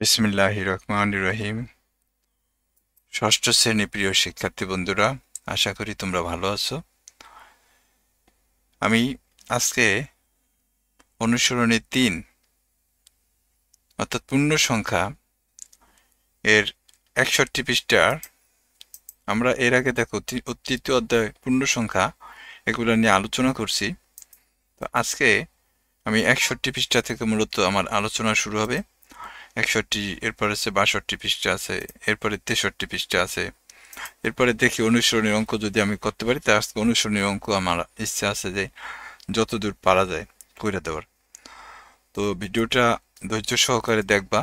বিসমিল্লাহির রহমানির রহিম। ষষ্ঠ শ্রেণী প্রিয় শিক্ষার্থী বন্ধুরা, আশা করি তোমরা ভালো আছো। আমি আজকে অনুসরণী 3 অর্থাৎ পূর্ণ সংখ্যা এর 61 পৃষ্ঠার আমরা এর আগে দেখো তৃতীয় অধ্যায় পূর্ণ সংখ্যা এগুলো নিয়ে আলোচনা করছি। তো আজকে আমি 61 পৃষ্ঠা থেকে মূলত আমার আলোচনা শুরু হবে। 61, এরপরে আছে 62 পৃষ্ঠা আছে, এরপরে 63 পৃষ্ঠা আছে। এরপরে দেখি অনুসরণীর অঙ্ক যদি আমি করতে পারি, তা আজকে অনুসরণীর অঙ্ক আমার ইচ্ছা আছে যে যতদূর পারা যায় করে দেওয়ার। তো ভিডিওটা ধৈর্য সহকারে দেখবা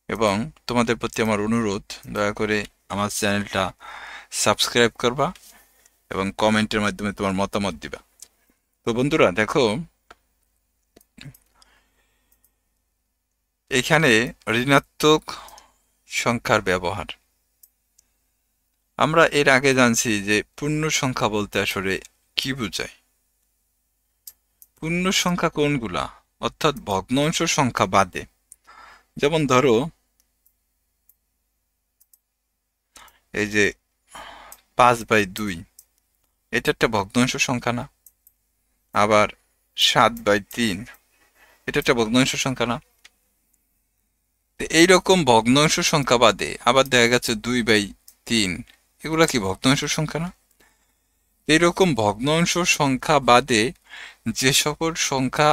এবং তোমাদের প্রতি আমার অনুরোধ, দয়া করে আমার চ্যানেলটা সাবস্ক্রাইব করবা এবং কমেন্টের মাধ্যমে তোমার মতামত দিবা। তো বন্ধুরা দেখো, এখানে ঋণাত্মক সংখ্যার ব্যবহার। আমরা এর আগে জানছি যে পূর্ণ সংখ্যা বলতে আসলে কি বোঝায়। পূর্ণ সংখ্যা কোনগুলা, অর্থাৎ ভগ্নাংশ সংখ্যা বাদে। যেমন ধরো এই যে 5/2, এটা একটা ভগ্নাংশ সংখ্যা না? আবার 7/3, এটা একটা ভগ্নাংশ সংখ্যা না? এইরকম ভগ্নাংশ সংখ্যা বাদে আবার দেখা গেছে 2/3, এগুলা কি ভগ্নাংশ সংখ্যা না? এইরকম ভগ্নাংশ সংখ্যা বাদে যে সকল সংখ্যা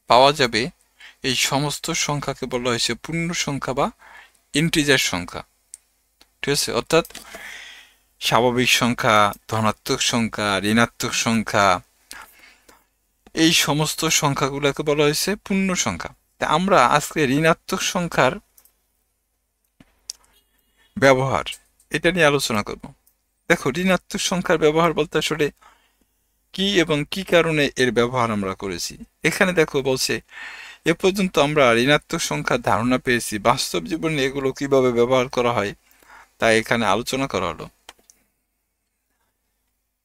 পাওয়া যাবে, এই সমস্ত সংখ্যাকে বলা হয়েছে পূর্ণ সংখ্যা বা ইন্টিজার সংখ্যা। ঠিক আছে? অর্থাৎ স্বাভাবিক সংখ্যা, ধনাত্মক সংখ্যা, ঋণাত্মক সংখ্যা, এই সমস্ত সংখ্যাগুলোকে বলা হয়েছে পূর্ণ সংখ্যা। তা আমরা আজকে ঋণাত্মক সংখ্যার ব্যবহার এটা নিয়ে আলোচনা করব। দেখো, ঋণাত্মক সংখ্যার ব্যবহার বলতে আসলে কি এবং কি কারণে এর ব্যবহার আমরা করেছি। এখানে দেখো বলছে, এ পর্যন্ত আমরা ঋণাত্মক সংখ্যার ধারণা পেয়েছি, বাস্তব জীবনে এগুলো কিভাবে ব্যবহার করা হয় তা এখানে আলোচনা করা হলো।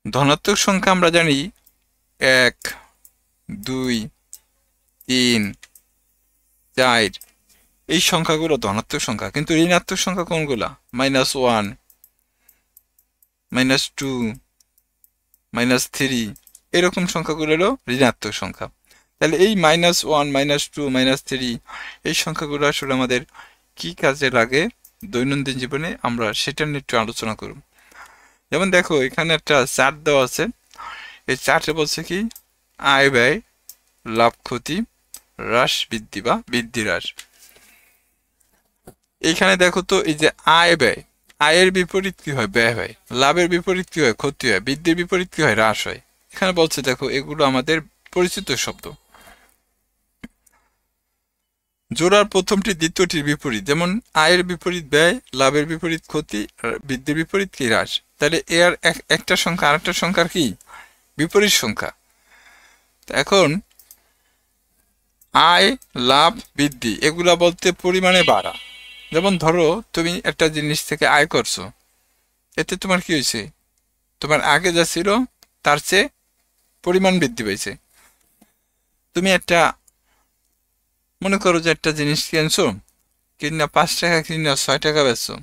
ধনাত্মক সংখ্যা আমরা জানি 1, 2, 3, 4, এই সংখ্যাগুলো ধনাত্মক সংখ্যা। কিন্তু ঋণাত্মক সংখ্যা কোনগুলা? -1, -2, -3, এরকম সংখ্যাগুলো হলো ঋণাত্মক সংখ্যা। তাহলে এই -1, -2, -3 এই সংখ্যাগুলো আসলে আমাদের কি কাজে লাগে দৈনন্দিন জীবনে, আমরা সেটা নিয়ে একটু আলোচনা করব। যেমন দেখো, এখানে একটা চার্ট দেওয়া আছে। এই চার্টে বলছে কি, আয় ব্যয়, লাভ ক্ষতি, হ্রাস বৃদ্ধি বা বৃদ্ধি হ্রাস। এখানে দেখো তো, এই যে আয় ব্যয়, আয়ের বিপরীত কি হয়? ব্যয় হয়। লাভের বিপরীত কি হয়? ক্ষতি হয়। বৃদ্ধির বিপরীত কি হয়? হ্রাস হয়। এখানে বলছে দেখো, এগুলো আমাদের পরিচিত শব্দ। জোড়ার প্রথমটি দ্বিতীয়টির বিপরীত। যেমন আয়ের বিপরীত ব্যয়, লাভের বিপরীত ক্ষতি, বৃদ্ধির বিপরীত কি? হ্রাস। তাহলে এর একটা সংখ্যা আরেকটা সংখ্যার কি বিপরীত সংখ্যা। এখন আয়, লাভ, বৃদ্ধি এগুলা বলতে পরিমাণে বাড়া। যেমন ধরো, তুমি একটা জিনিস থেকে আয় করছো, এতে তোমার কি হয়েছে? তোমার আগে যা ছিল তার চেয়ে পরিমাণ বৃদ্ধি পেয়েছে। তুমি একটা, মনে করো যে একটা জিনিস কিনছো, কিনা 5 টাকা কিনা 6 টাকা বেচছো,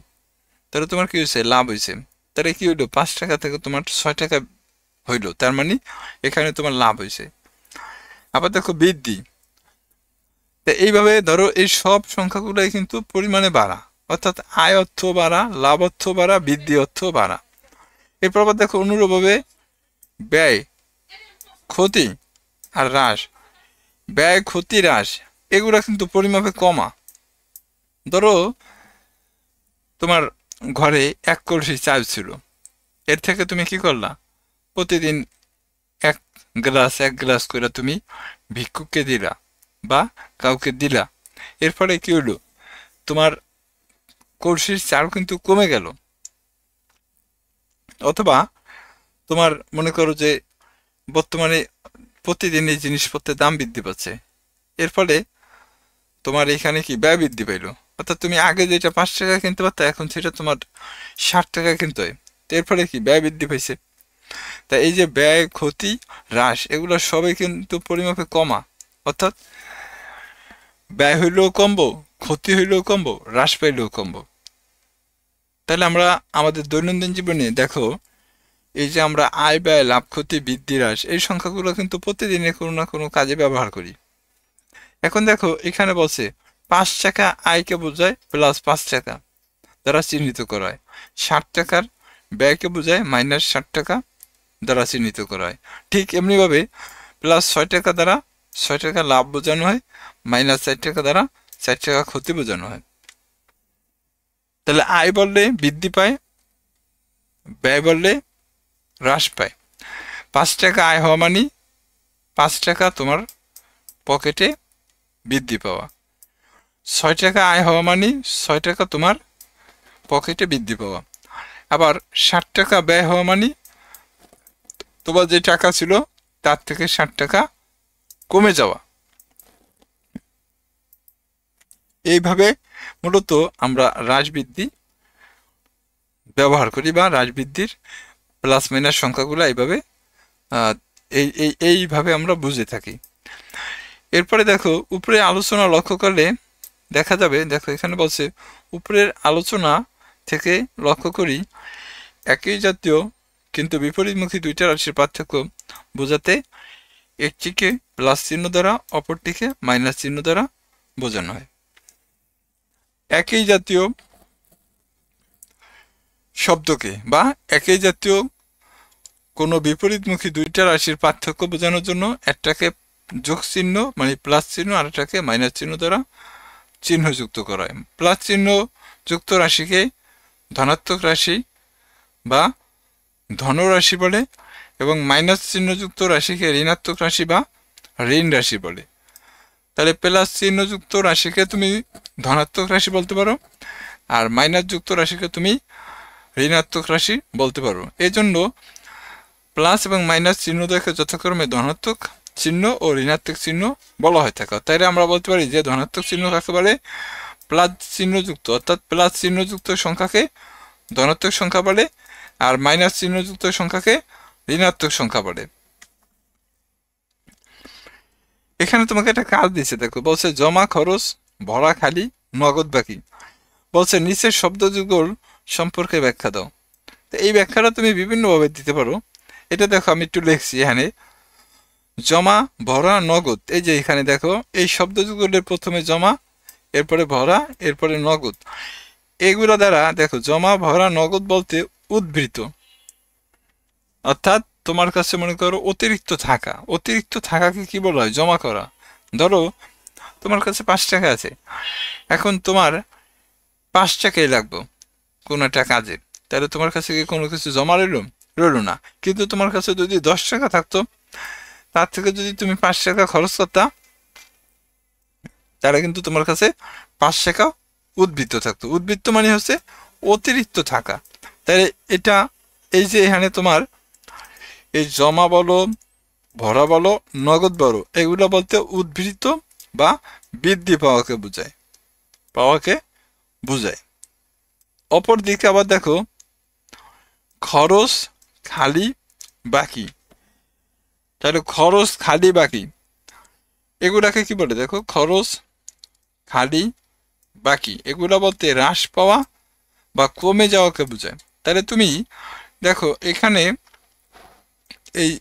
তাহলে তোমার কি হয়েছে? লাভ হয়েছে। তাহলে কি হইলো? 5 টাকা থেকে তোমার 6 টাকা হইলো, তার মানে এখানে তোমার লাভ হয়েছে। আবার দেখো বৃদ্ধি, তা এইভাবে ধরো এই সব সংখ্যাগুলোই কিন্তু পরিমাণে বাড়া, অর্থাৎ আয় অর্থ বাড়া, লাভ অর্থ বাড়া, বৃদ্ধি অর্থ বাড়া। এরপর আবার দেখো অনুরূপভাবে ব্যয়, ক্ষতি আর হ্রাস। ব্যয়, ক্ষতি, হ্রাস এগুলা কিন্তু পরিমাপে কমা। ধরো তোমার ঘরে 1 কলসি চাল ছিল, এর থেকে তুমি কি করলা? প্রতিদিন 1 গ্লাস করে তুমি ভিক্ষুককে দিলা বা কাউকে দিলা। এর ফলে কি হলো? তোমার কলসির চাল কিন্তু কমে গেল। অথবা তোমার মনে করো যে বর্তমানে প্রতিদিন এই জিনিসপত্রের দাম বৃদ্ধি পাচ্ছে, এর ফলে তোমার এখানে কি ব্যয় বৃদ্ধি পাইলো। অর্থাৎ তুমি আগে যেটা 5 টাকা কিনতে পারতো, এখন সেটা তোমার 60 টাকা কিনতে হয়। তো এর ফলে কি ব্যয় বৃদ্ধি পাইছে। তা এই যে ব্যয়, ক্ষতি, হ্রাস এগুলো সবই কিন্তু পরিমাপে কমা। অর্থাৎ ব্যয় হইলেও কমবো, ক্ষতি হইলেও কমবো, হ্রাস পাইলেও কমবো। তাহলে আমরা আমাদের দৈনন্দিন জীবনে দেখো, এই যে আমরা আয় ব্যয়, লাভ ক্ষতি, বৃদ্ধি হ্রাস, এই সংখ্যাগুলো কিন্তু প্রতিদিনের কোনো না কোনো কাজে ব্যবহার করি। এখন দেখো এখানে বলছে 5 টাকা আয়কে বোঝায় প্লাস 5 টাকা দ্বারা চিহ্নিত করা হয়। 60 টাকার ব্যয়কে বোঝায় মাইনাস 60 টাকা দ্বারা চিহ্নিত করা হয়। ঠিক এমনিভাবে প্লাস 6 টাকা দ্বারা 6 টাকা লাভ বোঝানো হয়, মাইনাস 4 টাকা দ্বারা 4 টাকা ক্ষতি বোঝানো হয়। তাহলে আয় বললে বৃদ্ধি পায়, ব্যয় বললে হ্রাস পায়। 5 টাকা আয় হওয়া মানে 5 টাকা তোমার পকেটে বৃদ্ধি পাওয়া। 6 টাকা আয় হওয়া মানে 6 টাকা তোমার পকেটে বৃদ্ধি পাওয়া। আবার 60 টাকা ব্যয় হওয়া মানে তোমার যে টাকা ছিল তার থেকে 60 টাকা কমে যাওয়া। এইভাবে মূলত আমরা হ্রাস বৃদ্ধি ব্যবহার করি, বা হ্রাস বৃদ্ধির প্লাস মাইনাস সংখ্যাগুলো এইভাবে এইভাবে আমরা বুঝে থাকি। এরপরে দেখো উপরে আলোচনা লক্ষ্য করলে দেখা যাবে, দেখো এখানে বলছে উপরের আলোচনা থেকে লক্ষ্য করি একই জাতীয় কিন্তু বিপরীতমুখী দুইটা রাশির পার্থক্য বোঝাতে একটিকে প্লাস চিহ্ন দ্বারা অপরটিকে মাইনাস চিহ্ন দ্বারা বোঝানো হয়। একই জাতীয় শব্দকে বা একই জাতীয় কোনো বিপরীতমুখী দুইটা রাশির পার্থক্য বোঝানোর জন্য একটাকে যোগ চিহ্ন মানে প্লাস চিহ্ন আর একটাকে মাইনাস চিহ্ন দ্বারা চিহ্ন যুক্ত করা হয়। প্লাস চিহ্ন যুক্ত রাশিকে ধনাত্মক রাশি বা ধনরাশি বলে, এবং মাইনাস চিহ্নযুক্ত রাশিকে ঋণাত্মক রাশি বা ঋণ রাশি বলে। তাহলে প্লাস চিহ্নযুক্ত রাশিকে তুমি ধনাত্মক রাশি বলতে পারো, আর মাইনাস যুক্ত রাশিকে তুমি ঋণাত্মক রাশি বলতে পারো। এই জন্য প্লাস এবং মাইনাস চিহ্ন দেখে যথাক্রমে ধনাত্মক চিহ্ন ও ঋণাত্মক চিহ্ন বলা হয়ে থাকে। তাই আমরা বলতে পারি যে ধনাত্মক চিহ্ন কাকে বলে? প্লাস চিহ্নযুক্ত, অর্থাৎ প্লাস চিহ্নযুক্ত সংখ্যাকে ধনাত্মক সংখ্যা বলে, আর মাইনাস চিহ্নযুক্ত সংখ্যাকে ঋণাত্মক সংখ্যা বলে। এখানে তোমাকে একটা কাজ দিচ্ছে, দেখো বলছে জমা, খরচ, ভরা, খালি, নগদ, বাকি। বলছে নিচের শব্দ যুগল সম্পর্কে ব্যাখ্যা দাও। তো এই ব্যাখ্যাটা তুমি বিভিন্নভাবে দিতে পারো। এটা দেখো আমি একটু লিখছি এখানে, জমা, ভরা, নগদ। এই যে এখানে দেখো এই শব্দ যুগলের প্রথমে জমা, এরপরে ভরা, এরপরে নগদ। এগুলো দ্বারা দেখো জমা, ভরা, নগদ বলতে উদ্বৃত্ত, অর্থাৎ তোমার কাছে মনে করো অতিরিক্ত থাকা। অতিরিক্ত থাকাকে কি বলা হয়? জমা করা। ধরো তোমার কাছে 5 টাকা আছে, এখন তোমার 5 টাকাই লাগবে কোনো একটা কাজে, তাহলে তোমার কাছে কি কোনো কিছু জমা রইল না। কিন্তু তোমার কাছে যদি 10 টাকা থাকতো, তার থেকে যদি তুমি 5 টাকা খরচ করতা, তাহলে কিন্তু তোমার কাছে 5 টাকা উদ্বৃত্ত থাকতো। উদ্বৃত্ত মানে হচ্ছে অতিরিক্ত থাকা। তাহলে এটা এই যে এখানে তোমার এই জমা বলো, ভরা বলো, নগদ বলো, এগুলো বলতে উদ্বৃত্ত বা বৃদ্ধি পাওয়াকে বোঝায়। অপর দিকে আবার দেখো খরচ, খালি, বাকি। তাহলে খরচ, খালি, বাকি এগুলাকে কি বলে? দেখো খরচ, খালি, বাকি এগুলা বলতে হ্রাস পাওয়া বা কমে যাওয়াকে বোঝায়। তাহলে তুমি দেখো এখানে এই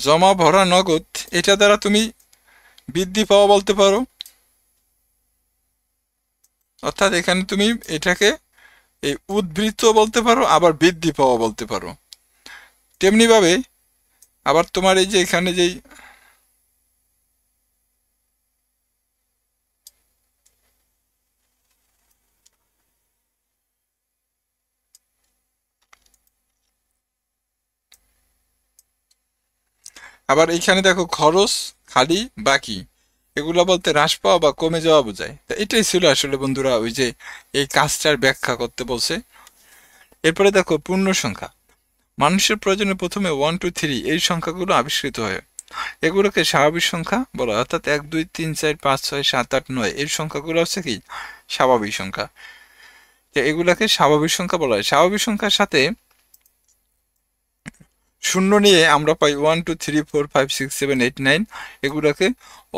জমা, ভরা, নগদ, এটা দ্বারা তুমি বৃদ্ধি পাওয়া বলতে পারো, অর্থাৎ এখানে তুমি এটাকে এই উদ্বৃত্ত বলতে পারো, আবার বৃদ্ধি পাওয়া বলতে পারো। তেমনি ভাবে আবার তোমার এই যে এখানে যেই আবার এইখানে দেখো খরচ, খালি, বাকি এগুলো বলতে হ্রাস পাওয়া বা কমে যাওয়া বোঝায়। তা এটাই ছিল আসলে বন্ধুরা ওই যে এই কাজটার ব্যাখ্যা করতে বলছে। এরপরে দেখো পূর্ণ সংখ্যা। মানুষের প্রয়োজনে প্রথমে 1 2 3 এই সংখ্যাগুলো আবিষ্কৃত হয়। এগুলোকে স্বাভাবিক সংখ্যা বলা হয়, অর্থাৎ 1 2 3 4 5 6 7 8 9 এই সংখ্যাগুলো হচ্ছে কি স্বাভাবিক সংখ্যা। এগুলাকে স্বাভাবিক সংখ্যা বলা হয়। স্বাভাবিক সংখ্যার সাথে শূন্য নিয়ে আমরা পাই 1 2 3 4 5 6 7 8 9, এগুলোকে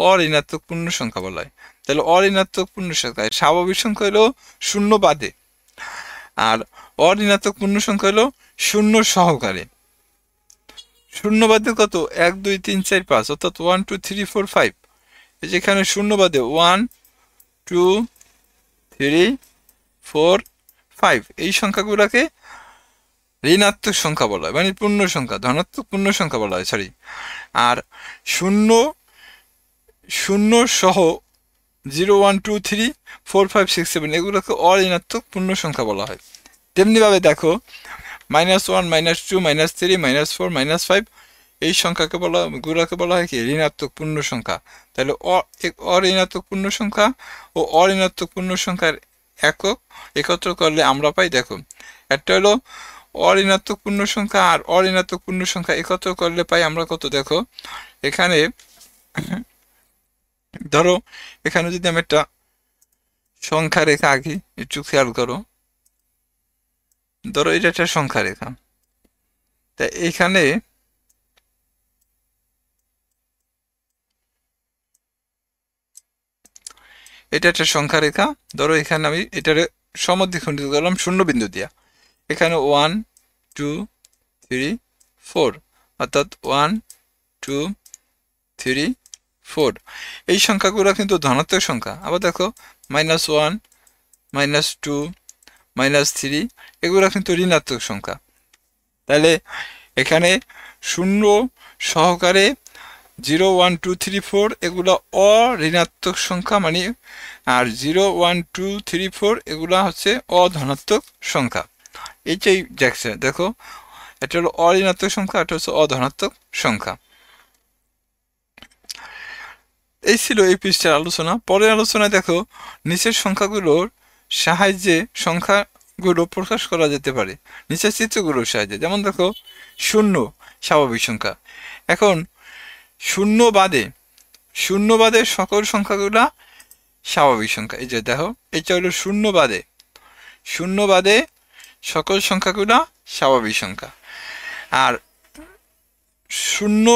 অঋণাত্মক পূর্ণ সংখ্যা বলা হয়। তাহলে অঋণাত্মক পূর্ণ সংখ্যা, স্বাভাবিক সংখ্যা হলো শূন্য বাদে, আর অঋণাত্মক পূর্ণ সংখ্যা হলো শূন্য সহকারে। শূন্য বাদে কত? 1 2 3 4 5, অর্থাৎ 1 2 3 4 5। যেখানে শূন্য বাদে 1 2 3 4 5, এই সংখ্যাগুলোকে ঋণাত্মক সংখ্যা বলা হয়, মানে পূর্ণ সংখ্যা, ধনাত্মক পূর্ণ সংখ্যা বলা হয়, সরি। আর শূন্য শূন্য সহ 0 1 2 3 4 5 6 7, এগুলোকে অঋণাত্মক পূর্ণ সংখ্যা বলা হয়। তেমনিভাবে দেখো -1 -2 -3 -4 -5, এই সংখ্যাকে গুলোকে বলা হয় কি? ঋণাত্মক পূর্ণ সংখ্যা। তাহলে অঋণাত্মক পূর্ণ সংখ্যা ও অঋণাত্মক পূর্ণ সংখ্যার একক একত্র করলে আমরা পাই, দেখো একটা হলো অঋণাত্মক পূর্ণ সংখ্যা, আর অঋণাত্মক পূর্ণ সংখ্যা একত্র করলে পাই আমরা কত? দেখো এখানে ধরো, এখানে যদি আমি একটা সংখ্যা রেখা আঁকি, একটু খেয়াল করো। ধরো এটা একটা সংখ্যা রেখা, তা এখানে এটা একটা সংখ্যা রেখা। ধরো এখানে আমি এটারে সমদ্বিখণ্ডিত করলাম শূন্য বিন্দু দিয়া। এখানে 1 2 3 4, অর্থাৎ 1 2 3 4, এই সংখ্যাগুলো কিন্তু ধনাত্মক সংখ্যা। আবার দেখো -1 -2 -3, এগুলো কিন্তু ঋণাত্মক সংখ্যা। তাহলে এখানে শূন্য সহকারে 0 1 2 3 4, এগুলো অঋণাত্মক সংখ্যা, মানে, আর 0 1 2 3 4 এগুলা হচ্ছে অধনাত্মক সংখ্যা। এইটাই দেখছে, দেখো এটা হলো অঋণাত্মক সংখ্যা, এটা হচ্ছে অধনাত্মক সংখ্যা। এই ছিল এই পৃষ্ঠার আলোচনা। পরের আলোচনায় দেখো নিচের সংখ্যাগুলোর সাহায্যে সংখ্যাগুলো প্রকাশ করা যেতে পারে, নিচের চিত্রগুলোর সাহায্যে। যেমন দেখো শূন্য স্বাভাবিক সংখ্যা। এখন শূন্য বাদে সকল সংখ্যাগুলা স্বাভাবিক সংখ্যা। এই যে দেখো এটা হলো শূন্য বাদে সকল সংখ্যাগুলা স্বাভাবিক সংখ্যা। আর শূন্য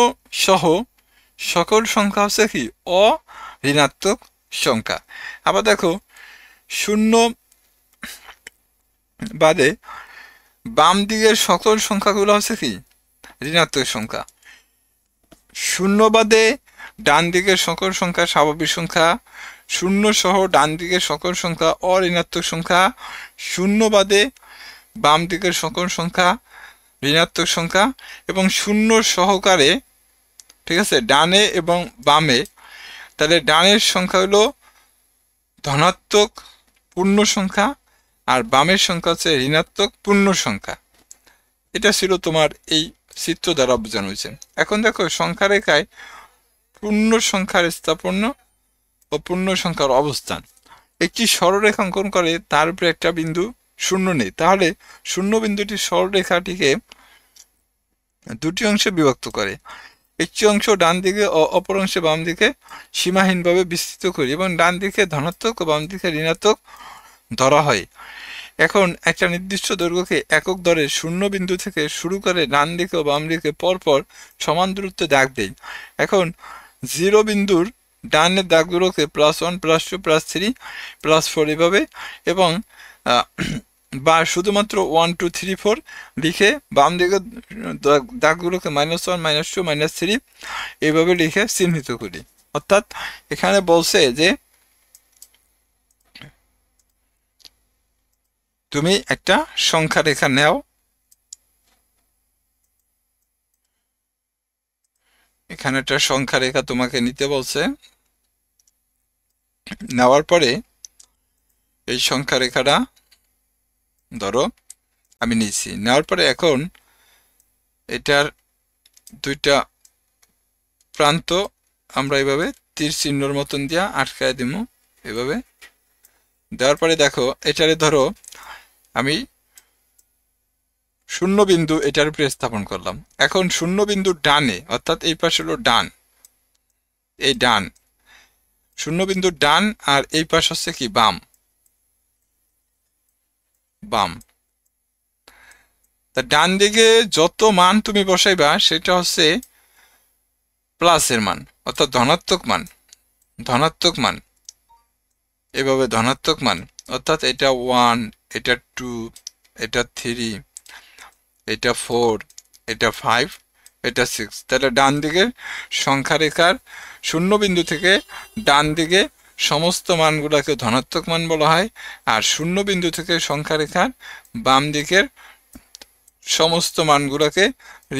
সহ সকল সংখ্যা হচ্ছে কি? অঋণাত্মক সংখ্যা। আবার দেখো শূন্য বাদে বাম দিকের সকল সংখ্যাগুলো হচ্ছে কি? ঋণাত্মক সংখ্যা। শূন্য বাদে ডান দিকের সকল সংখ্যা স্বাভাবিক সংখ্যা, শূন্য সহ ডান দিকের সকল সংখ্যা অঋণাত্মক সংখ্যা, শূন্য বাদে বাম দিকের সকল সংখ্যা ঋণাত্মক সংখ্যা, এবং শূন্য সহকারে, ঠিক আছে, ডানে এবং বামে। তাহলে ডানের সংখ্যা হলো ধনাত্মক পূর্ণ সংখ্যা, আর বামের সংখ্যা হচ্ছে ঋণাত্মক পূর্ণ সংখ্যা। এটা ছিল তোমার এই চিত্র দ্বারা বোঝানো হয়েছে। এখন দেখো সংখ্যা রেখায় পূর্ণ সংখ্যার স্থাপন্য ও পূর্ণ সংখ্যার অবস্থান। একটি সরলরেখা অঙ্কন করে তার উপরে একটা বিন্দু শূন্য নেই, তাহলে শূন্য বিন্দুটি সরলরেখাটিকে দুটি অংশে বিভক্ত করে। একটি অংশ ডান দিকে ও অপর অংশে বাম দিকে সীমাহীনভাবে বিস্তৃত করি, এবং ডান দিকে ধনাত্মক ও বাম দিকে ঋণাত্মক ধরা হয়। এখন একটা নির্দিষ্ট দৈর্ঘ্যকে একক দরে শূন্য বিন্দু থেকে শুরু করে ডান দিকে ও বাম দিকে পরপর সমান দূরত্বে দাগ দেই। এখন 0 বিন্দুর ডানের দাগগুলোকে +1 +2 +3 +4 এভাবে, এবং বা শুধুমাত্র 1 2 3 4 লিখে বাম দিকে দাগগুলোকে -1 -2 -3 এইভাবে লিখে চিহ্নিত করি। অর্থাৎ এখানে বলছে যে তুমি একটা সংখ্যা রেখা নাও, এখানে একটা সংখ্যা রেখা তোমাকে নিতে বলছে। নেওয়ার পরে এই সংখ্যা রেখাটা ধরো আমি নিচ্ছি। নেওয়ার পরে এখন এটার দুইটা প্রান্ত আমরা এভাবে তীর চিহ্নর মতন দিয়া আটকায় দিব। এভাবে দেওয়ার পরে দেখো এটারে ধরো আমি শূন্য বিন্দু এটার উপরে স্থাপন করলাম। এখন শূন্য বিন্দু ডানে, অর্থাৎ এই পাশে হলো ডান, এই ডান শূন্য বিন্দু ডান, আর এই পাশ হচ্ছে কি? বাম। তা ডান দিকে যত মান তুমি বসাইবা সেটা হচ্ছে প্লাসের মান, অর্থাৎ ধনাত্মক মান। ধনাত্মক মান, এভাবে ধনাত্মক মান, অর্থাৎ এটা 1, এটা 2, এটা 3, এটা 4, এটা 5, এটা 6। তাহলে ডান দিকের সংখ্যা রেখার শূন্য বিন্দু থেকে ডান দিকে সমস্ত মানগুলোকে ধনাত্মক মান বলা হয়, আর শূন্য বিন্দু থেকে সংখ্যা রেখার বাম দিকের সমস্ত মানগুলোকে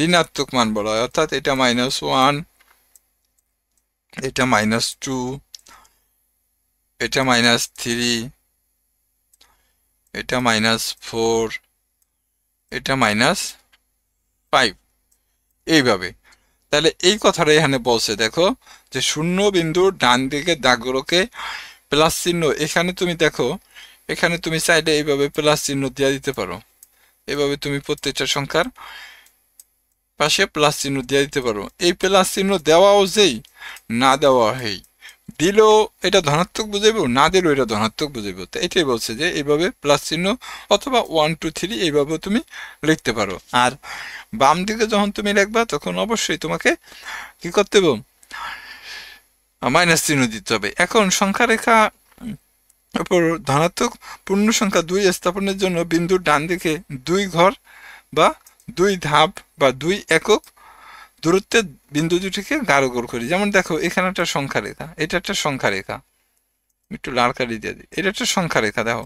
ঋণাত্মক মান বলা হয়। অর্থাৎ এটা -1, এটা -2, এটা -3, এটা -4, এটা -5, এইভাবে। তাহলে এই কথাটা এখানে বলছে, দেখো যে শূন্য বিন্দুর ডান দিকে দাগগুলোকে প্লাস চিহ্ন, এখানে তুমি দেখো, এখানে তুমি চাইলে এইভাবে প্লাস চিহ্ন দিয়ে দিতে পারো। এভাবে তুমি প্রত্যেকটা সংখ্যার পাশে প্লাস চিহ্ন দিয়ে দিতে পারো। এই প্লাস চিহ্ন দেওয়াও যেই, না দেওয়া হেই, দিলেও এটা ধনাত্মক বুঝাইব, না দিলেও এটা ধনাত্মক বুঝাইব। তো এটাই বলছে যে এইভাবে প্লাস চিহ্ন অথবা 1 2 3 এইভাবে তুমি লিখতে পারো। আর বাম দিকে যখন তুমি লিখবা তখন অবশ্যই তোমাকে কি করতে হবে, মাইনাস চিহ্ন দিতে হবে। এখন সংখ্যা রেখা উপর ধনাত্মক পূর্ণ সংখ্যা 2 স্থাপনের জন্য বিন্দুর ডান দিকে 2 ঘর বা 2 ধাপ বা 2 একক দূরত্বে বিন্দু দুটিকে গাঢ় করি। যেমন দেখো এখানে একটা সংখ্যা রেখা, এটা একটা সংখ্যা রেখা, একটু লাল কালি দিয়ে দিই, এটা একটা সংখ্যা রেখা। দেখো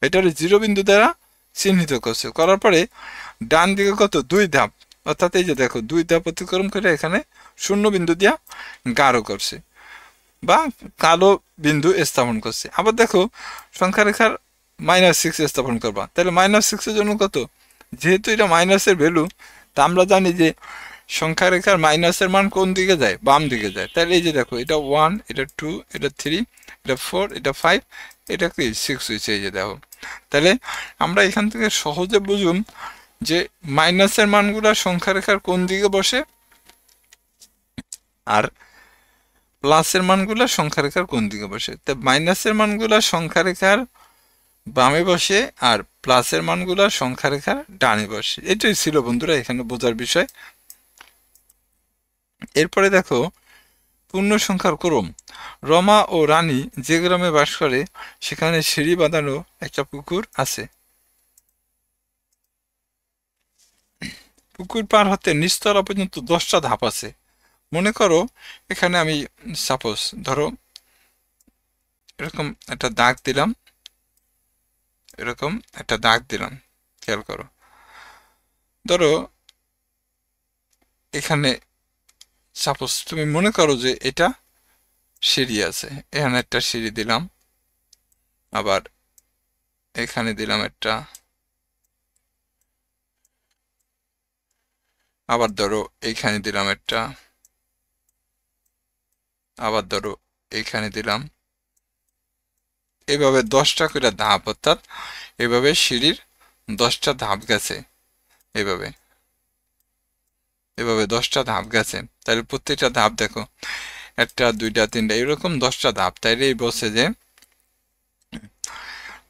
এটার 0 বিন্দু দ্বারা চিহ্নিত করছে, করার পরে ডান দিকে কত 2 ধাপ, অর্থাৎ এই যে দেখো 2 ধাপ অতিক্রম করে এখানে শূন্য বিন্দু দিয়া গাঢ় করছে বা কালো বিন্দু স্থাপন করছে। আবার দেখো সংখ্যা রেখার -6 স্থাপন করবা, তাহলে -6 এর জন্য কত, যেহেতু এটা মাইনাসের ভ্যালু, তা আমরা জানি যে সংখ্যা রেখার মাইনাসের মান কোন দিকে যায়, বাম দিকে যায়। তাহলে এই যে দেখো এটা 1, এটা 2, এটা 3, এটা 4, এটা 5, এটা কি 6 হয়েছে, এই যে দেখো। তাহলে আমরা এখান থেকে সহজে বুঝুন যে মাইনাসের মানগুলা সংখ্যা রেখার কোন দিকে বসে আর প্লাসের মানগুলা সংখ্যা রেখার কোন দিকে বসে। তা মাইনাসের মানগুলা সংখ্যা রেখার বামে বসে আর প্লাসের মানগুলা সংখ্যা রেখার ডানে বসে। এটাই ছিল বন্ধুরা এখানে বোঝার বিষয়। এরপরে দেখো পূর্ণ সংখ্যার ক্রম। রমা ও রানী যে গ্রামে বাস করে সেখানে সিঁড়ি বাঁধানো একটা পুকুর আছে। পুকুর পার হতে নিচতলা পর্যন্ত 10টা ধাপ আছে। মনে করো এখানে আমি সাপোজ ধরো এরকম একটা দাগ দিলাম, এরকম একটা দাগ দিলাম, খেয়াল করো। ধরো এখানে সাপোজ তুমি মনে করো যে এটা সিঁড়ি আছে, এখানে একটা সিঁড়ি দিলাম, আবার এখানে দিলাম একটা, আবার ধরো এইখানে দিলাম একটা, আবার ধরো এইখানে দিলাম। এইভাবে 10টা করে ধাপ, অর্থাৎ এইভাবে সিঁড়ির 10টা ধাপ গেছে, এইভাবে এভাবে 10টা ধাপ গেছে। তাহলে প্রত্যেকটা ধাপ দেখো 1টা 2টা 3টা এরকম 10টা ধাপ। তাইলে এই বলছে যে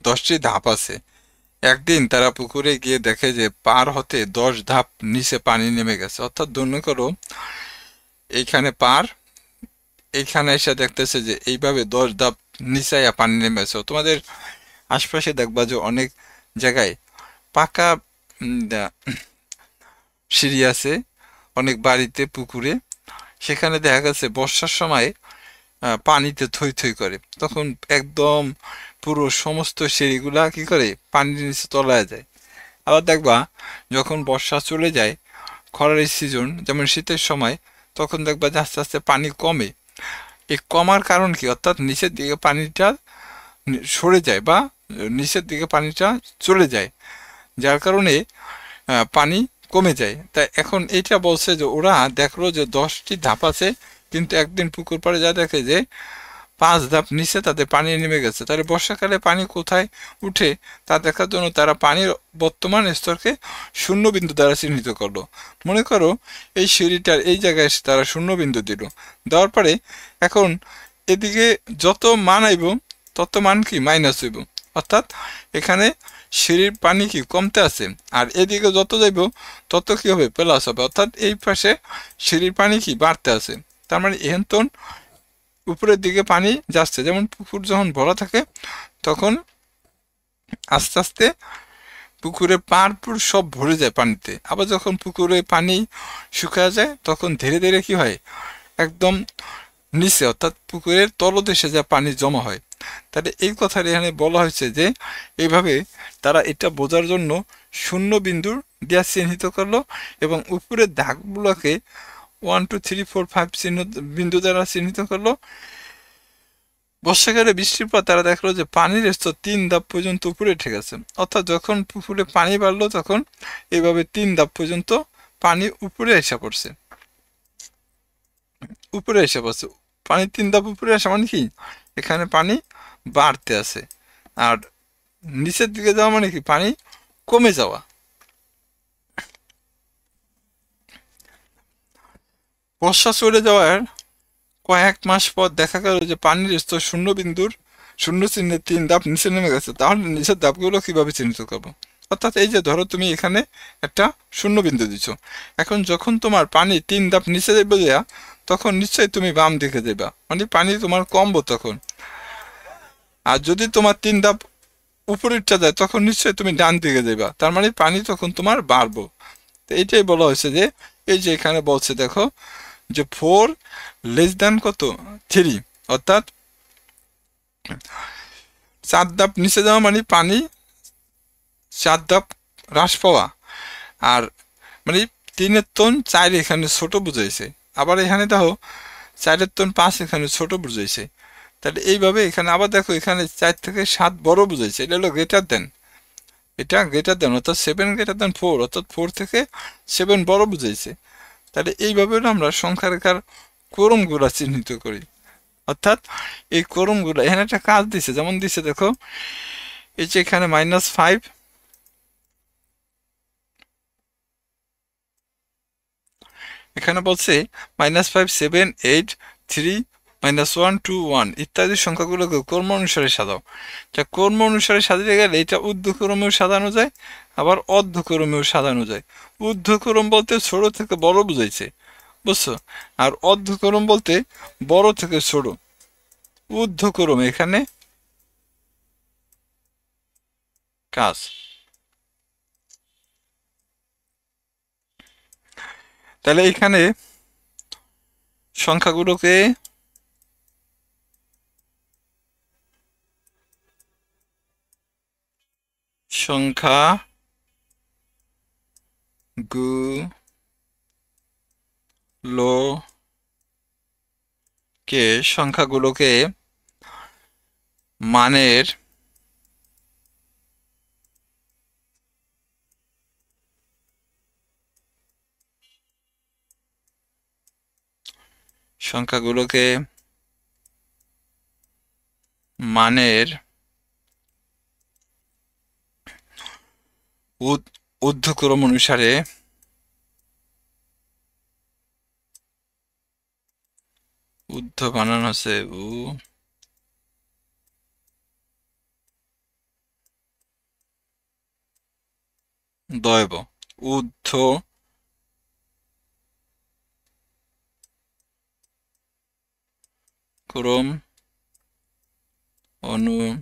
10টি ধাপ আছে। একদিন তারা পুকুরে গিয়ে দেখে যে পার হতে 10 ধাপ নিচে পানি নেমে গেছে। অর্থাৎ মনে করো এইখানে পার, এইখানে এসে দেখতেছে যে এইভাবে 10 ধাপ নিচে পানি নেমে গেছে। তোমাদের আশপাশে দেখবা যে অনেক জায়গায় পাকা সিঁড়ি আছে, অনেক বাড়িতে পুকুরে, সেখানে দেখা গেছে বর্ষার সময় পানিতে থই থই করে, তখন একদম পুরো সমস্ত সিঁড়িগুলা কি করে পানির নিচে তলায় যায়। আবার দেখবা যখন বর্ষা চলে যায়, খরার সিজন যেমন শীতের সময়, তখন দেখবা যে আস্তে আস্তে পানি কমে। এই কমার কারণ কি, অর্থাৎ নিচের দিকে পানিটা সরে যায় বা নিচের দিকে পানিটা চলে যায়, যার কারণে পানি কমে যায়। তাই এখন এটা বলছে যে ওরা দেখলো যে 10টি ধাপ আছে, কিন্তু একদিন পুকুর পাড়ে যা দেখে যে 5 ধাপ নিচে তাদের পানি নেমে গেছে। তাহলে বর্ষাকালে পানি কোথায় উঠে তা দেখার জন্য তারা পানির বর্তমান স্তরকে শূন্য বিন্দু দ্বারা চিহ্নিত করলো। মনে করো এই সিঁড়িটার এই জায়গায় তারা শূন্য বিন্দু দিল, দেওয়ার পরে এখন এদিকে যত মান আইব তত মান কি মাইনাস হইব। অর্থাৎ এখানে সিঁড়ির পানি কি কমতে আছে, আর এদিকে যত যাইব তত কি হবে, প্লাস হবে, অর্থাৎ এই পাশে সিঁড়ির পানি কি বাড়তে আছে। তার মানে এহেন উপরের দিকে পানি যাচ্ছে। যেমন পুকুর যখন ভরা থাকে তখন আস্তে আস্তে পুকুরে পাড়পুর সব ভরে যায় পানিতে, আবার যখন পুকুরে পানি শুকায় যায় তখন ধীরে ধীরে কি হয়, একদম নিচে অর্থাৎ পুকুরের তলদেশে যা পানি জমা হয়। তাহলে এই কথাটা এখানে বলা হয়েছে যে এইভাবে তারা এটা বোঝার জন্য শূন্য বিন্দুর দিয়া চিহ্নিত করলো এবং উপরের দাগগুলোকে 1 2 3 4 5 চিহ্ন বিন্দু দ্বারা চিহ্নিত করলো। বর্ষাকালে বৃষ্টির পর তারা দেখলো যে পানির স্তর 3 ধাপ পর্যন্ত উপরে উঠে গেছে, অর্থাৎ যখন পুকুরে পানি বাড়লো তখন এইভাবে 3 ধাপ পর্যন্ত পানি উপরে এসে পড়ছে, উপরে এসে পড়ছে। পানি 3 ধাপ উপরে আসা মানে কি, এখানে পানি বাড়তে আছে। আর নিচের দিকে যাওয়া মানে কি, পানি কমে যাওয়া। বর্ষা চলে যাওয়ার কয়েক মাস পর দেখা গেল যে পানির স্তর শূন্য চিহ্নের 3 ধাপ নিচে নেমে গেছে। তাহলে নিচের ধাপগুলো কিভাবে চিহ্নিত করবো? অর্থাৎ এই যে ধরো তুমি এখানে একটা শূন্য বিন্দু দিচ্ছ, এখন যখন তোমার পানি 3 ধাপ নিচে যাবে দেয়া, তখন নিশ্চয়ই তুমি বাম দিকে যাবা, মানে পানি তোমার কমবো তখন। আর যদি তোমার 3 ধাপ উপরে উঠে যায় তখন নিশ্চয়ই তুমি ডান দিকে যাবা, তার মানে পানি তখন তোমার বাড়বো। তো এইটাই বলা হয়েছে যে এই যে এখানে বলছে দেখো যে 4 লেস দ্যান কত 3, অর্থাৎ 4 ধাপ নিচে যাওয়া মানে পানি 4 ধাপ হ্রাস পাওয়া। আর মানে 3-এর টন 4 এখানে ছোট বুঝাইছে, আবার এখানে দেখো 4-এর টন 5 এখানে ছোট বুঝাইছে। তাহলে এইভাবে এখানে আবার দেখো এখানে 4 থেকে 7 বড় বুঝাইছে, এটা হলো গ্রেটার দেন, এটা গ্রেটার দেন অর্থাৎ 7 গ্রেটার দেন 4, অর্থাৎ 4 থেকে 7 বড় বুঝাইছে। তাহলে এইভাবে আমরা সংখ্যা রেখার ক্রমগুলা চিহ্নিত করি। অর্থাৎ এই ক্রমগুলো এখানে একটা কাজ দিছে, যেমন দিছে দেখো এই যে এখানে -5, এখানে বলছে -5 7 8 3 -1 2 1 ইত্যাদি সংখ্যাগুলোকে ক্রম অনুসারে সাজাও। যা ক্রম অনুসারে সাজাতে গেলে এটা ঊর্ধ্বক্রমেও সাজানো যায়, আবার অর্ধক্রমেও সাজানো যায়। ঊর্ধ্বক্রম বলতে ছোট থেকে বড় বুঝাইছে, বুঝছো? আর অর্ধক্রম বলতে বড় থেকে ছোট। ঊর্ধ্বক্রম এখানে কাজ। তাহলে এখানে সংখ্যাগুলোকে সংখ্যা সংখ্যাগুলোকে মানের সংখ্যাগুলোকে মানের ঊর্ধ্বক্রম অনুসারে ঊর্ধ্ব বানানো আছে দয়ব ঊর্ধ্ব ক্রম অনুসারে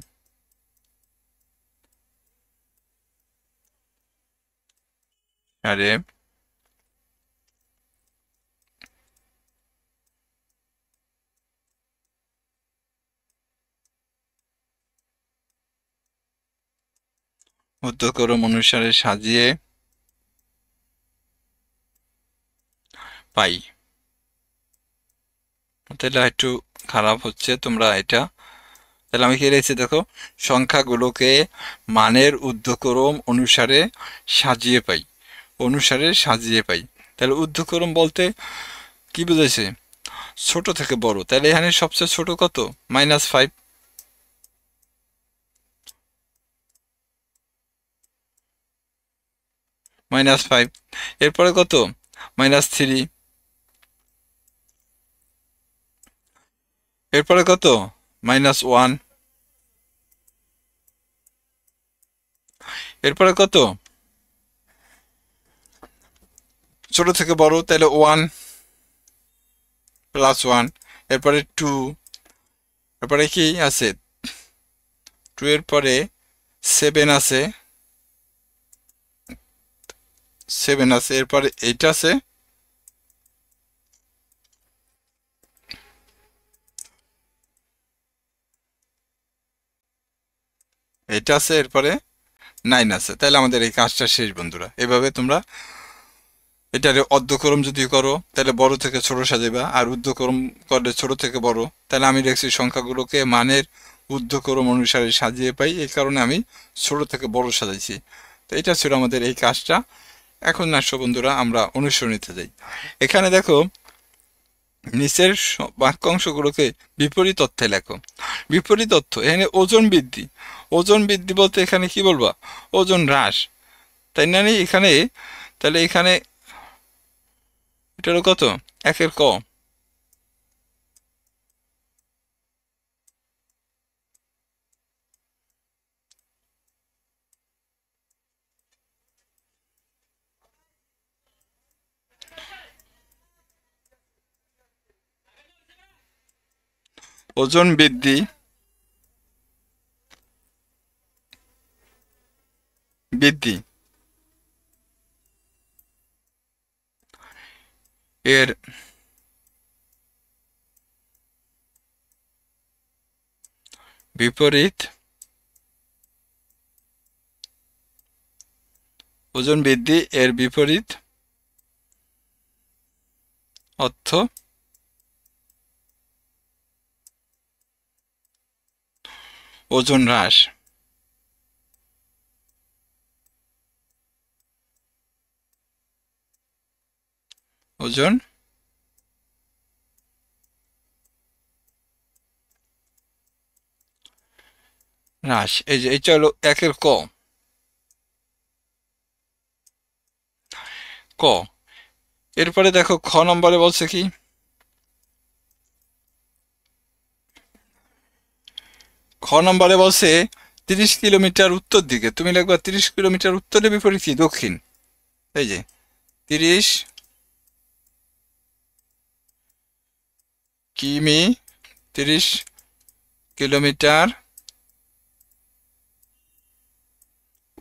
ঊর্ধ্বক্রম অনুসারে সাজিয়ে পাই। তাহলে একটু খারাপ হচ্ছে, তোমরা এটা তাহলে আমি কি লিখেছি দেখো, সংখ্যাগুলোকে মানের ঊর্ধ্বক্রম অনুসারে সাজিয়ে পাই, তাহলে ঊর্ধ্বক্রম বলতে কি বুঝেছে, ছোট থেকে বড়। তাহলে এখানে সবচেয়ে ছোট কত, -5, -5, এরপরে কত -3, এরপরে কত -1, এরপরে কত, ছোট থেকে বড়, তাহলে 1 প্লাস 1, এরপরে 2, এরপরে কি আছে 2 এর পরে 7 আছে, 7 আছে, এরপরে 8 আছে, এটা আছে, এরপরে 9 আছে। তাহলে আমাদের এই কাজটা শেষ বন্ধুরা। এভাবে তোমরা এটারে অর্ধক্রম যদি করো তাহলে বড় থেকে ছোট সাজাইবা, আর ঊর্ধ্বক্রম করলে ছোট থেকে বড়। তাহলে আমি দেখছি সংখ্যাগুলোকে মানের ঊর্ধ্বক্রম অনুসারে সাজিয়ে পাই, এই কারণে আমি ছোট থেকে বড় সাজাইছি। তো এটা ছিল আমাদের এই কাজটা। এখন আসো বন্ধুরা আমরা অনুসরণীতে যাই। এখানে দেখো নিচের বাক্যাংশগুলোকে বিপরীত অর্থে লেখো। বিপরীত অর্থ এখানে ওজন বৃদ্ধি, ওজন বৃদ্ধি বলতে এখানে কি বলবা, ওজন হ্রাস, তাই না? এখানে তাহলে এখানে এটা হলো কত, 1 এর ক, ওজন বৃদ্ধি বৃদ্ধি এর বিপরীত, ওজন বৃদ্ধি এর বিপরীত অর্থ ওজন হ্রাস। ওজন হ্রাস, এই যে এটা হলো 1 এর ক, ক। এরপরে দেখো খ নম্বরে বলছে কি, খ নম্বরে বলছে 30 কিলোমিটার উত্তর দিকে। তুমি লিখবা 30 কিলোমিটার উত্তরে বিপরীত কি, দক্ষিণ। এই যে 30 কিমি, 30 কিলোমিটার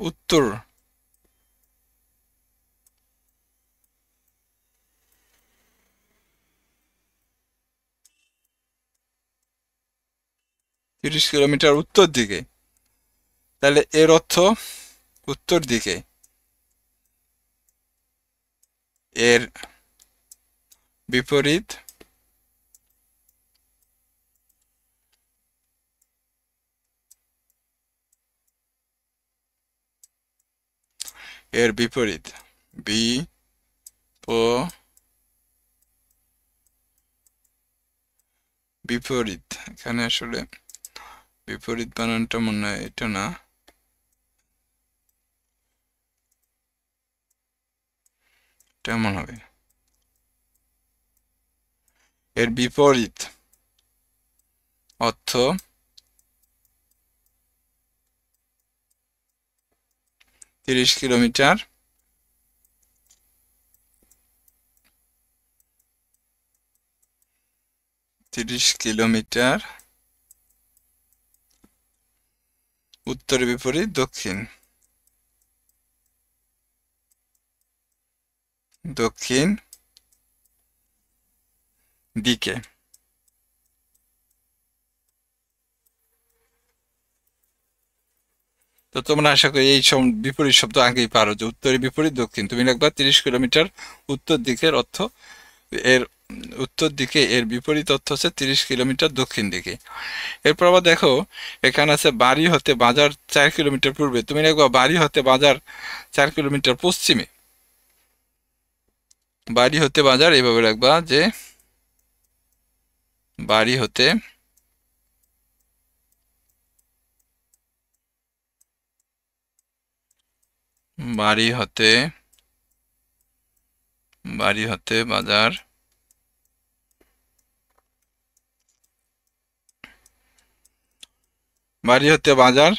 উত্তর, 30 কিলোমিটার উত্তর দিকে। তাহলে এর অর্থ উত্তর দিকে, এর বিপরীত এর বিপরীত, বি ও বিপরীত। এখানে আসলে বিপরীত বানানটা মনে হয় এটা না, তেমন হবে। এর বিপরীত অর্থ 30 কিলোমিটার উত্তরের বিপরীত দক্ষিণ, দক্ষিণ দিকে। তো তোমরা আশা করি এই বিপরীত শব্দ আগেই পারো, যে উত্তরের বিপরীত দক্ষিণ। তুমি লিখবা 30 কিলোমিটার উত্তর দিকের অর্থ, এর উত্তর দিকে এর বিপরীত অর্থ হচ্ছে 30 কিলোমিটার দক্ষিণ দিকে। এরপর আবার দেখো এখানে আছে বাড়ি হতে বাজার 4 কিলোমিটার পূর্বে। তুমি লিখবা বাড়ি হতে বাজার 4 কিলোমিটার পশ্চিমে। বাড়ি হতে বাজার এইভাবে রাখবা যে বাড়ি হতে বাড়ি হতে বাড়ি হতে বাজার বাড়ি হতে বাজার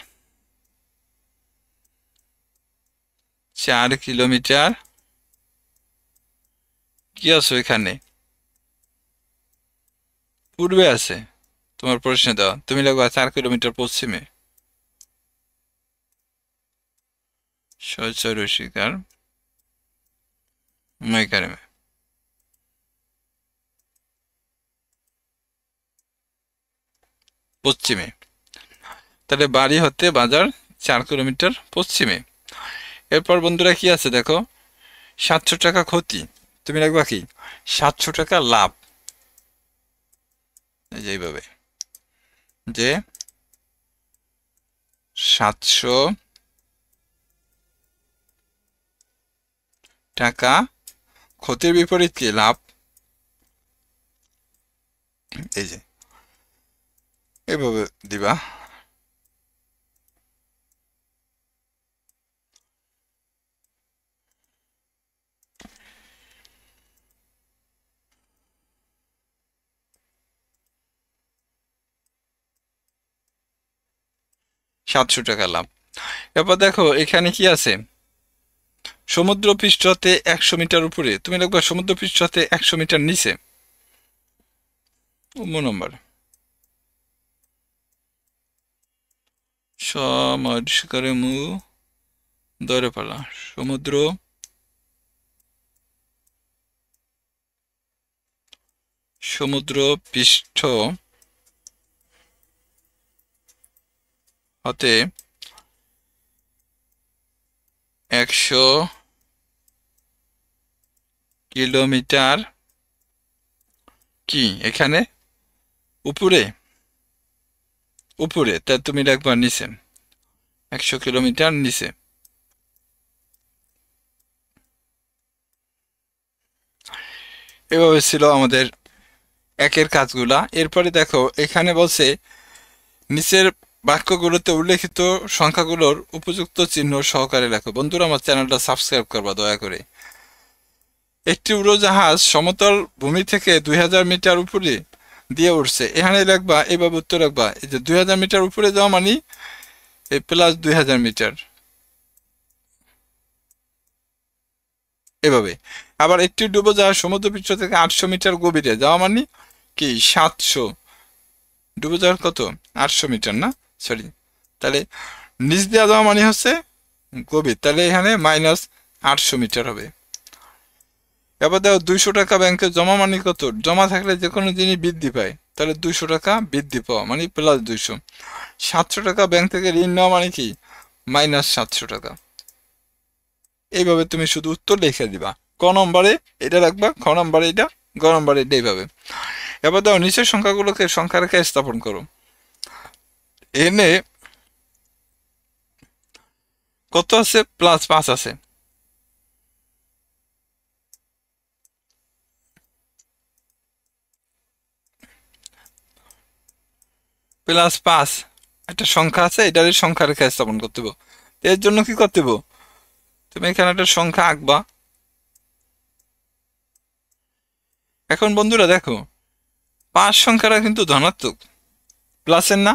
4 কিলোমিটার কি আছো এখানে পূর্বে আছে তোমার প্রশ্নে দেওয়া তুমি লাগবা 4 কিলোমিটার পশ্চিমে সহচর শিকার এখানে পশ্চিমে তাহলে বাড়ি হতে বাজার 4 কিলোমিটার পশ্চিমে এরপর বন্ধুরা কি আছে দেখো 700 টাকা ক্ষতি তুমি লিখবা কি 700 টাকা লাভ এই যে এইভাবে যে 700 টাকা ক্ষতির বিপরীত কি লাভ এই যে এইভাবে দিবা $700 লাভ এরপর দেখো এখানে কি আছে সমুদ্র পৃষ্ঠ হতে 100 মিটার উপরে তুমি লিখবা সমুদ্র পৃষ্ঠ হতে 100 মিটার নিচে নম্বর সমস্কারে মু ধরে পালা সমুদ্র পৃষ্ঠ হতে 100 কিলোমিটার কি এখানে উপরে তা তুমি লিখবা নিচে 100 কিলোমিটার নিচে এভাবে ছিল আমাদের একের কাজগুলা এরপরে দেখো এখানে বলছে নিচের বাক্যগুলোতে উল্লেখিত সংখ্যাগুলোর উপযুক্ত চিহ্ন সহকারে লেখো বন্ধুরা আমার চ্যানেলটা সাবস্ক্রাইব করবা দয়া করে একটি উড়োজাহাজ সমতল ভূমি থেকে 2000 মিটার উপরে দিয়ে উঠছে এখানে লিখবা এইভাবে উত্তর রাখবা এই যে 2000 মিটার উপরে যাওয়া মানে এই প্লাস 2000 মিটার এভাবে আবার একটি ডুবোজাহাজ সমুদ্রপৃষ্ঠ থেকে 800 মিটার গভীরে যাওয়া মানে কি 700 ডুবোজাহাজ কত 800 মিটার না সরি তাহলে নিচ দিয়ে যাওয়া মানে হচ্ছে গভীর তাহলে এখানে -800 মিটার হবে এবার দেখো 200 টাকা ব্যাংকে জমা মানে কত জমা থাকলে যে কোনো জিনিস বৃদ্ধি পায় তাহলে 200 টাকা বৃদ্ধি পাওয়া মানে +200 700 টাকা ব্যাংক থেকে ঋণ নেওয়া মানে কি -700 টাকা এইভাবে তুমি শুধু উত্তর লিখে দিবা ক নম্বরে এটা রাখবা খ নম্বরে এটা গ নম্বরে এটা এইভাবে এবার দাও নিচের সংখ্যাগুলোকে সংখ্যা রেখে স্থাপন করো এনে কত আছে +5 আছে +5 একটা সংখ্যা আছে এটার সংখ্যা রেখে স্থাপন করতে হবে এর জন্য কি করতে হবে তুমি এখানে একটা সংখ্যা আঁকবা এখন বন্ধুরা দেখো 5 সংখ্যাটা কিন্তু ধনাত্মক প্লাসের না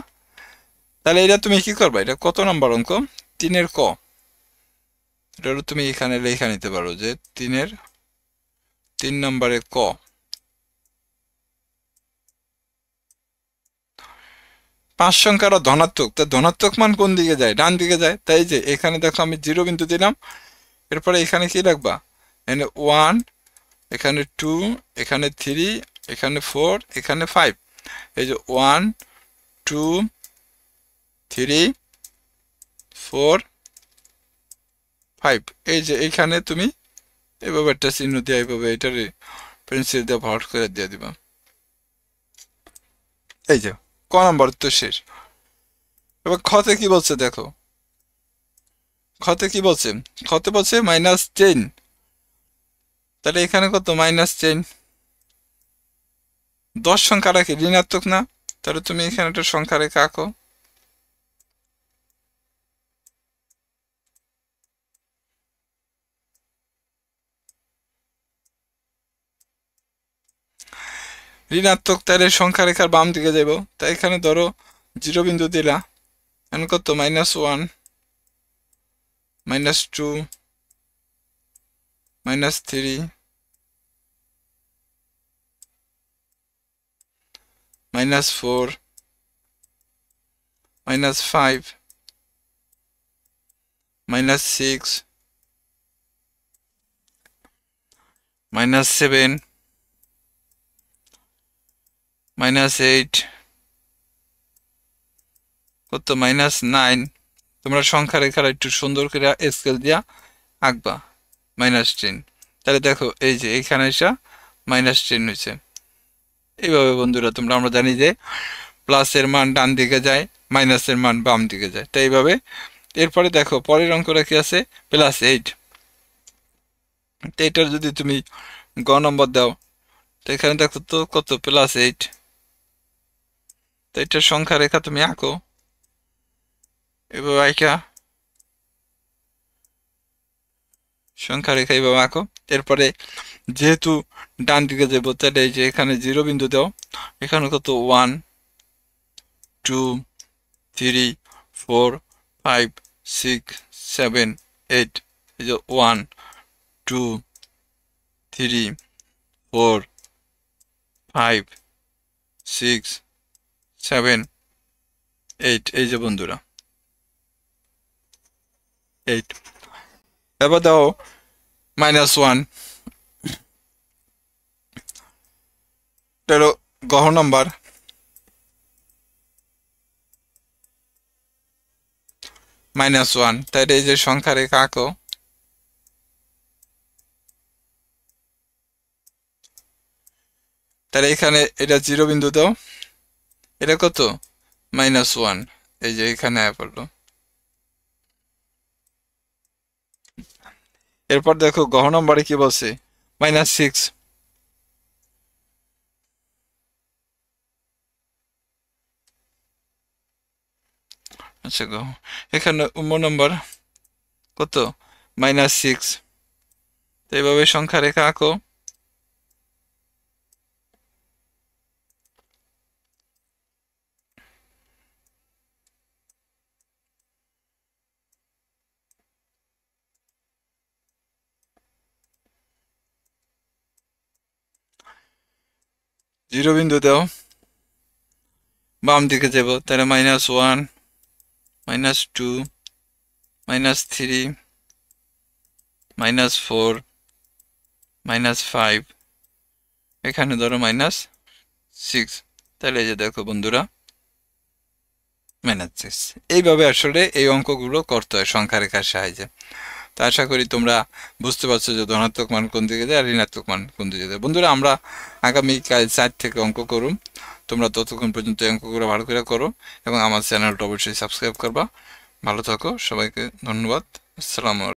তাহলে এটা তুমি কি করবা এটা কত নম্বর অঙ্ক 3-এর ক এটা তুমি এখানে লেখা নিতে পারো যে 3-এর 3 নম্বরে ক 5 সংখ্যাটা ধনাত্মক তা ধনাত্মক মান কোন দিকে যায় ডান দিকে যায় তাই যে এখানে দেখো আমি 0 বিন্দু দিলাম এরপরে এখানে কি রাখবা এখানে 1 এখানে 2 এখানে 3 এখানে 4 এখানে 5 এই যে 1 2 3 4 5 এই যে এইখানে তুমি এইভাবে একটা চিহ্ন দিয়ে এইভাবে এটার পেন্সিল দিয়ে ভর করে দিয়ে দিবা এই যে ক নম্বর তো শেষ এবার খতে কি বলছে দেখো খতে কি বলছে খতে বলছে -10 তাহলে এখানে কত -10 10 সংখ্যাটা কি ঋণাত্মক না তাহলে তুমি এখানে একটা সংখ্যা রেখে আঁকো ঋণাত্মক তাহলে সংখ্যা রেখার বাম দিকে যাব তাই এখানে ধরো 0 বিন্দু দিলা এখন কত -1 -2 -3 -4 -5 -6 -7 -8 কত -9 তোমরা সংখ্যা রেখার একটু সুন্দর করে স্কেল দিয়া আঁকবা -10 তাহলে দেখো এই যে এখানে এসে -10 হয়েছে এইভাবে বন্ধুরা তোমরা আমরা জানি যে প্লাসের মান ডান দিকে যায় মাইনাসের মান বাম দিকে যায় তাই এইভাবে এরপরে দেখো পরের অঙ্কটা কি আছে +8 তো এটার যদি তুমি গ নম্বর দাও তো এখানে দেখো তো কত +8 তো এটার সংখ্যা রেখা তুমি আঁকো এভাবে আঁকা সংখ্যা রেখা এইভাবে আঁকো এরপরে যেহেতু ডান দিকে যাবো তাহলে এই যে এখানে 0 বিন্দু দাও এখানে কত 1 2 3 4 5 6 7 8 এই যে 1 2 3 4 5 6 7 8 এই যে বন্ধুরা 8 এবার দাও -1 এটা গহ নাম্বার -1 তাহলে এই যে সংখ্যা রেখা আঁকো তাহলে এখানে এটা 0 বিন্দু দাও এটা কত -1 এই যে এখানে পড়লো এরপর দেখো গহ নম্বরে কি বলছে -6 আচ্ছা গহ এখানে নম্বর কত -6 এইভাবে সংখ্যা রেখা আঁকো জিরো বিন্দু দাও বাম দিকে যাব তাহলে -1 -2 -3 -4 -5 এখানে ধরো -6 তাহলে এই যে দেখো বন্ধুরা -6 এইভাবে আসলে এই অঙ্কগুলো করতে হয় সংখ্যা রেখার সাহায্যে তো আশা করি তোমরা বুঝতে পারছো যে ধনাত্মক মান কোন দিকে যায় আর ঋণাত্মক মান কোন দিকে যায় বন্ধুরা আমরা আগামীকাল 4 থেকে অঙ্ক করুম তোমরা ততক্ষণ পর্যন্ত অঙ্কগুলো ভালো করে করো এবং আমার চ্যানেলটা অবশ্যই সাবস্ক্রাইব করবা ভালো থাকো সবাইকে ধন্যবাদ আসসালামু আলাইকুম